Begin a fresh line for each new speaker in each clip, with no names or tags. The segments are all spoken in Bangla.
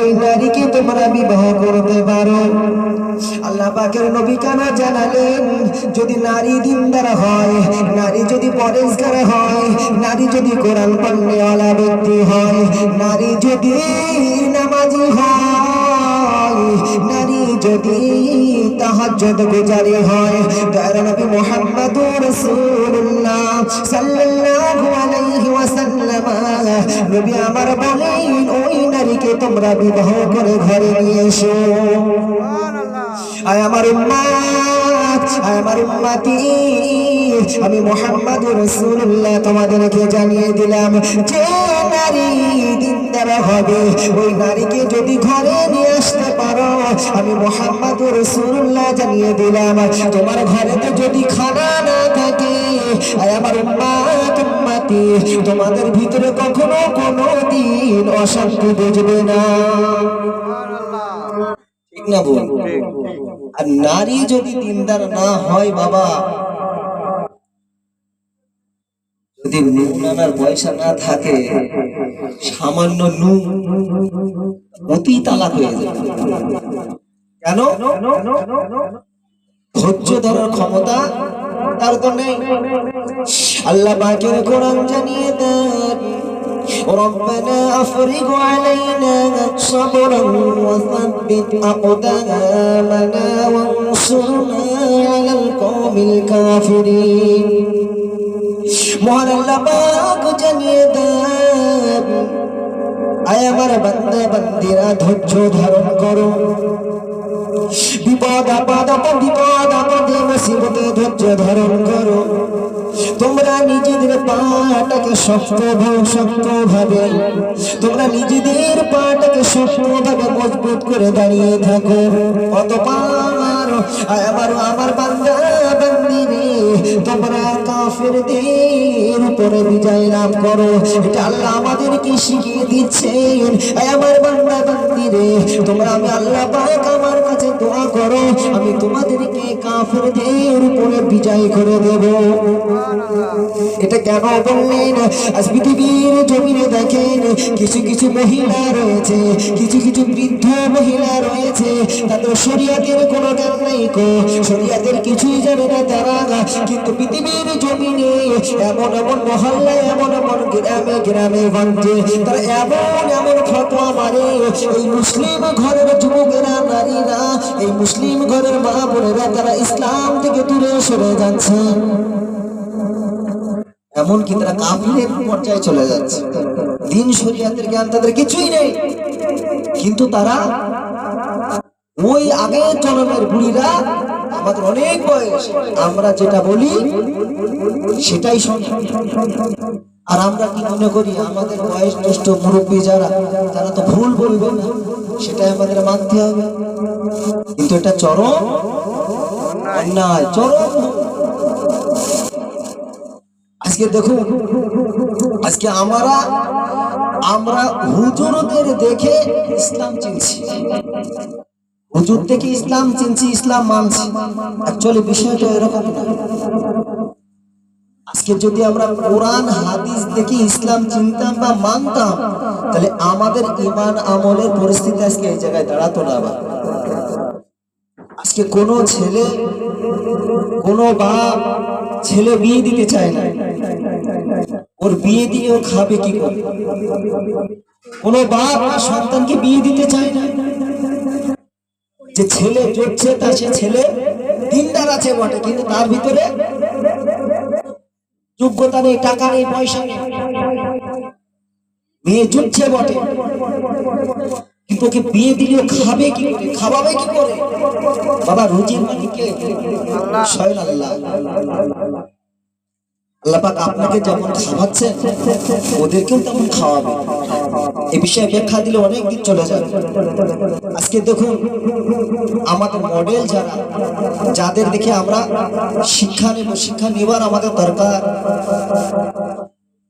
ওই নারীকে তোমরা বিবাহ করতে পারো। আল্লাহ পাকের নবী কেন জানালেন, যদি নারী দিনদার হয়, নারী যদি পরেশগার হয়, নারী যদি কোরআন পড়নেওয়ালা ব্যক্তি হয়, নারী যদি নামাজি হয়, নারী যদি তাহাজ্জুদ গুজারি হয়, দয়ার নবী মুহাম্মদুর রাসূলুল্লাহ সাল্লাল্লাহু আলাইহি ওয়াসাল্লাম নবী আমার বলেন, ওই নারীকে তোমরা বিবাহ করে ঘরে নিয়ে এসো। আয় আমার উম্মত, আয় আমার উম্মতি, আমি মুহাম্মদুর রাসূলুল্লাহ তোমাদেরকে জানিয়ে দিলাম, যে নারী দিনদার হবে, ওই নারীকে যদি ঘরে নিয়ে আসতে পারো, আমি মুহাম্মদুর রাসূলুল্লাহ জানিয়ে দিলাম, তোমার ঘরেতে যদি খানা না থাকে, আয় আমার উম্মত উম্মতি, তোমাদের ভিতরে কখনো কোনো দিন অশান্তি বুঝবে না। ঠিক না বল? আর নারী যদি দিনদার না হয় বাবা, যদি নুন আনার পয়সা না থাকে, সামান্য নুন অতি তালাক হয়ে যাবে। কেন? ধৈর্য ধরার ক্ষমতা তার তো নেই। আল্লাহ পাকের কোরআন জানিয়ে দেন, ربنا أفرغ علينا صبرا وثبت أقدامنا وانصرنا على القوم الكافرين। মহান আল্লাহ পাক জানিয়ে দেন, আয় আমার বান্দা বান্দিরা ধৈর্য ধারণ করো, বিপদ আপদে মুসিবতে ধৈর্য ধারণ করো। তোমরা নিজেদের পাটাকে শক্তভাবে, তোমরা নিজেদের পাটাকে শক্তভাবে মজবুত করে দাঁড়িয়ে থাকো। অতঃপর আমার বান্দা বান্দিরে, তোমরা কাফেরদের উপরে বিজয় লাভ করো। এটা আল্লাহ আমাদেরকে শিখিয়ে দিচ্ছেন। আমার বান্দা বান্দিরে, তোমরা, আমি আল্লাহ পাক আমার কাছে দোয়া করো, আমি তোমাদেরকে কাফেরদের উপরে বিজয় করে দেব। এটা কেন বললেন? আজ পৃথিবীর জমিনে দেখেন, কিছু কিছু মহিলা রয়েছে, কিছু কিছু বৃদ্ধ মহিলা রয়েছে, তাদের শরীয়তের কোনো জ্ঞান নাই গো, শরীয়তের কিছুই জানে না তারা। কিন্তু পৃথিবীর জমিনে এমন এমন মহল্লায়, এমন এমন গ্রামে গ্রামে গঞ্জে তারা এমন ফতোয়া মারে, এই মুসলিম ঘরের যুবকেরা, নারীরা, এই মুসলিম ঘরের মা বোনেরা, তারা ইসলাম থেকে দূরে সরে যাচ্ছে। এমনকি তারা কাফিরের পর্যায়ে চলে যাচ্ছে। দিন শরীয়তের জ্ঞান তাদের কিছুই নেই, কিন্তু তারা ওই আগের জন্মের বুড়িরা, আমাদের অনেক বয়স, আমরা যেটা বলি সেটাই শুনি। আর আমরা কি মনে করি, আমাদের বয়স জ্যেষ্ঠ মুরব্বী যারা তো ভুল বলবে না, সেটাই আমাদের মানতে হবে। কিন্তু এটা চরম অন্যায়, চরম। আজকে দেখুন, আজকে আমরা হুজুরদের দেখে ইসলাম চিনছি, হুজুর থেকে ইসলাম চিনছি, ইসলাম মানছি। অ্যাকচুয়ালি বিষয়টা এরকম না। আজকে যদি আমরা কোরআন হাদিস দেখে ইসলাম চিনতাম বা মানতাম, তাহলে আমাদের ঈমান আমলের পরিস্থিতি আজকে এই জায়গায় দাঁড়াতো না। আজকে কোনো ছেলে, কোনো বাপ ছেলে বিয়ে দিতে চায় না, ওর বিয়ে দিয়ে ও খাবে কি করে? কোনো বাপ সন্তানকে বিয়ে দিতে চায় না। যে ছেলে জুটছে, তার সে ছেলে দিনদার আছে বটে, কিন্তু তার ভিতরে যোগ্যতা নেই, টাকা নেই, পয়সা নেই। মেয়ে জুটছে বটে, কিন্তু ওকে বিয়ে দিলেও খাবে কি করে, খাওয়াবে কি করে? বাবা, রুজির মালিককে স্বয়ং আল্লাহ। আল্লাহ পাক আপনাকে যেমন খাওয়াচ্ছেন, ওদেরকেও তেমন খাওয়াবে। এই বিষয়ে ব্যাখ্যা দিলে অনেক দিন চলে যাবে। আজকে দেখুন, আমাদের মডেল যারা, যাদের দেখে আমরা শিক্ষা নেবার আমাদের দরকার।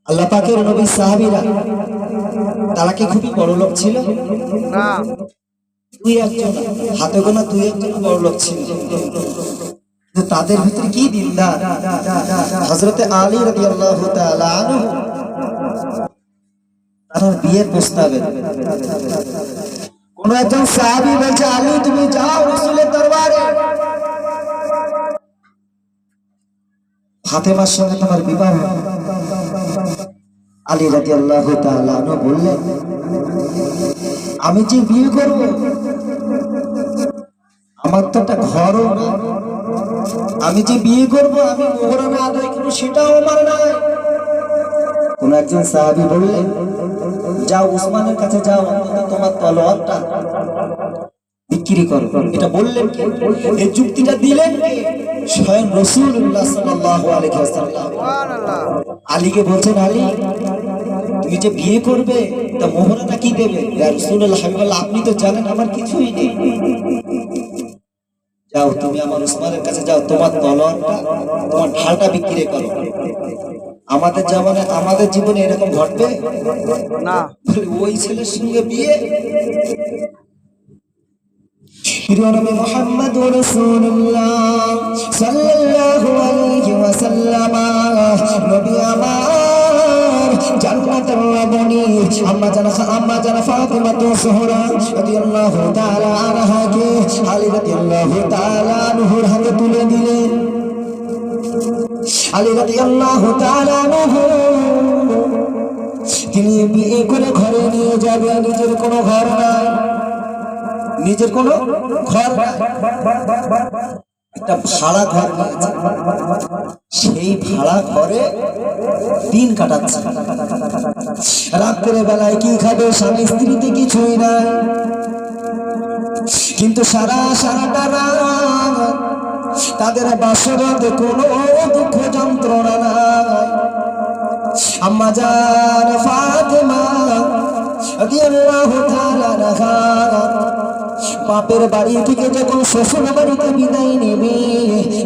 আল্লাহ পাকের নবী সাহাবীরা, তারা কি খুবই বড় লোক ছিল? না, দুই একজন, হাতে গোনা দুই একজন বড় লোক ছিল। তাদের ভিতরে কি দিনদার! হযরতে আলী রাদিয়াল্লাহু তাআলা আনহু, তার বিয়ের প্রস্তাবে কোন একজন সাহাবী বলছে, আলী তুমি যাও রাসূলের দরবারে, ফাতেমার সঙ্গে তোমার বিবাহ। আলী রাদিয়াল্লাহু তাআলা আনহু বললেন, আমি যে বিয়ে করব, আমার তো একটা ঘরও না, আমি যে বিয়ে করব, আমি মোহরানা আদায় করবো, সেটাও আমার নাই। কোন একজন সাহাবী বললেন, যাও উসমানের কাছে যাও, অন্তত তোমার তলোয়ারটা বিক্রি করো। এটা বললেন কি? এই যুক্তিটা দিলেন কি? স্বয়ং রাসূলুল্লাহ সাল্লাল্লাহু আলাইহি ওয়াসাল্লাম। আলীকে বলছেন, আলী তুমি যে বিয়ে করবে, তা মোহরানা কি দেবে? ইয়া রাসূলুল্লাহ, হাবিবাল্লাহ আপনি তো জানেন আমার কিছুই নেই। যাও তুমি আমার উসমানের কাছে যাও, তোমার তলোয়ারটা, তোমার ঢালটা বিক্রি করো। আমাদের জামানে, আমাদের জীবনে এরকম ঘটবে না। ওই ছেলের সঙ্গে বিয়ে। প্রিয় নবী মুহাম্মদুর রাসূলুল্লাহ সাল্লাল্লাহু আলাইহি ওয়াসাল্লাম, নবী আমার জান্নাতের রানী আম্মা জান ফাতিমা জোহরা রাদিয়াল্লাহু তাআলা আনহাকে আলী রাদিয়াল্লাহু তাআলা আনহুর হাতে তুলে দিলেন। আলী রাদিয়াল্লাহু তাআলা আনহু তিনি বিয়ে করে ঘরে নিয়ে যাবে, নিজের কোনো ঘর নাই, নিজের কোনো ঘর নাই, একটা ভাড়া ঘর নিয়েছে। সেই ভাড়া ঘরে দিন কাটাচ্ছে। রাত্রের বেলায় কি খাবে, স্বামী স্ত্রীতে কিছুই নাই, কিন্তু সারাটা রাত তাদের বাসরাতে কোনো দুঃখ যন্ত্রণা নাই। আম্মা জান ফাতেমা রাদিয়াল্লাহু তাআলা আনহা বাপের বাড়ি থেকে যখন শ্বশুর বাড়িতে বিদায় নেবে,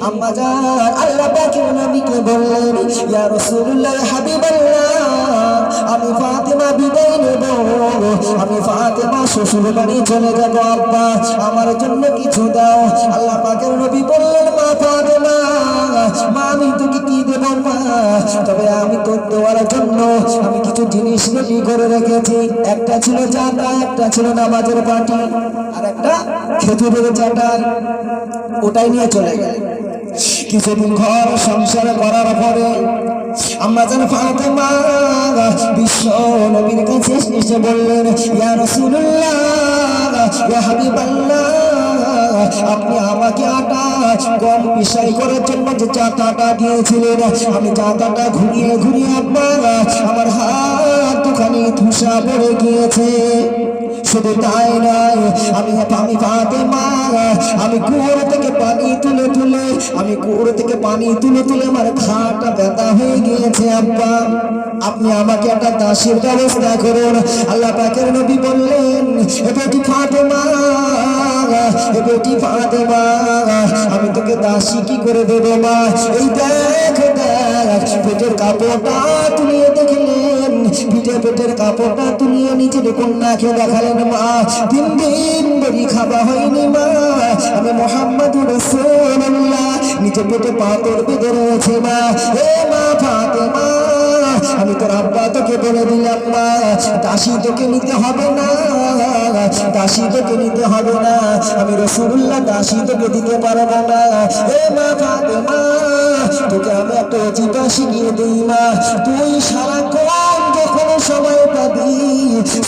আম্মা জান আল্লাহ পাকের নবীকে বললেন, ইয়া রাসূলুল্লাহ হাবিবাল্লাহ, আমি ফাতেমা বিদায় নেব, আমি ফাতেমা শ্বশুর বাড়ি চলে যাব, আব্বা আমার জন্য কিছু দাও। আল্লাহ পাকের নবী বললেন, মা ফাতেমা, মা আমি তোকে কি দেব মা, তবে আমি তোর দেওয়ার জন্য আমি কিছু জিনিস রেডি করে রেখেছি। একটা ছিল চাটা, একটা ছিল নামাজের পাটি, আর একটা খেজুরের চাটাই, ওটাই নিয়ে চলে গেল। কিছুদিন ঘর সংসার করার পরে আম্মা জান ফাতেমা বিশ্ব নবীর কাছে এসে বললেন, ইয়া রাসূলুল্লাহ, ইয়া হাবিবাল্লাহ, আপনি আমাকে আটা গম পিসাই করার জন্য যে চাটাটা দিয়েছিলেন, আমি চাটাটা ঘুরিয়ে ঘুরিয়ে আব্বা আমার হাত দুখানি ধুসা পড়ে গিয়েছে। শুধু তাই নয়, আমি ফাতেমা আমি কুয়োর থেকে পানি তুলে তুলে আমার খাটা ব্যথা হয়ে গিয়েছে। আব্বা আপনি আমাকে একটা দাসীর ব্যবস্থা করুন। আল্লাহ পাকের নবী বললেন, এ বেটি ফাতেমা, আমি তোকে দাসী কি করে দেবো মা? এই দেখ পেটের কাপড়টা তুলিয়ে দেখলেন, পেটের কাপড়টা তুলিয়ে নিজের কন্যাকে দেখালেন, মা 3 দিন দেরি খাওয়া হয়নি মা, আমি মুহাম্মদুর রাসূলুল্লাহ, নিচে পেটে পাথর বেঁধে রয়েছে মা। এ মা ফাতেমা, আমি তোর আব্বা তোকে বলে দিলাম মা, দাসী তোকে নিতে হবে না, দাসী তোকে নিতে হবে না, আমি রাসূলুল্লাহ দাসী তোকে দিতে পারবো না। এ মা ফাতেমা, তোকে আমি একটা ওজিফা শিখিয়ে দিই মা, তুই সারাক্ষণ যখন সময় পাবি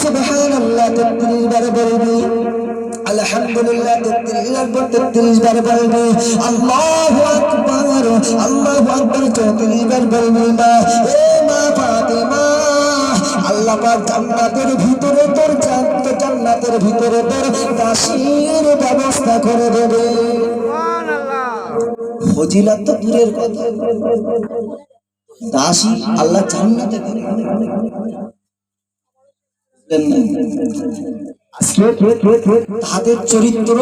সুবহানাল্লাহ 33 বার বলবি, আলহামদুলিল্লাহ 33 বার বলবি, আল্লাহু আকবার 34 বার বলবি মা। এ মা ফাতেমা, আল্লাহ পাক জান্নাতের ভিতরে তোর দাসীর ব্যবস্থা করে দেবে। ফজিলত তো দূরের কথা, দাসী আল্লাহ জান্নাতে করে দেন। তাদের চরিত্র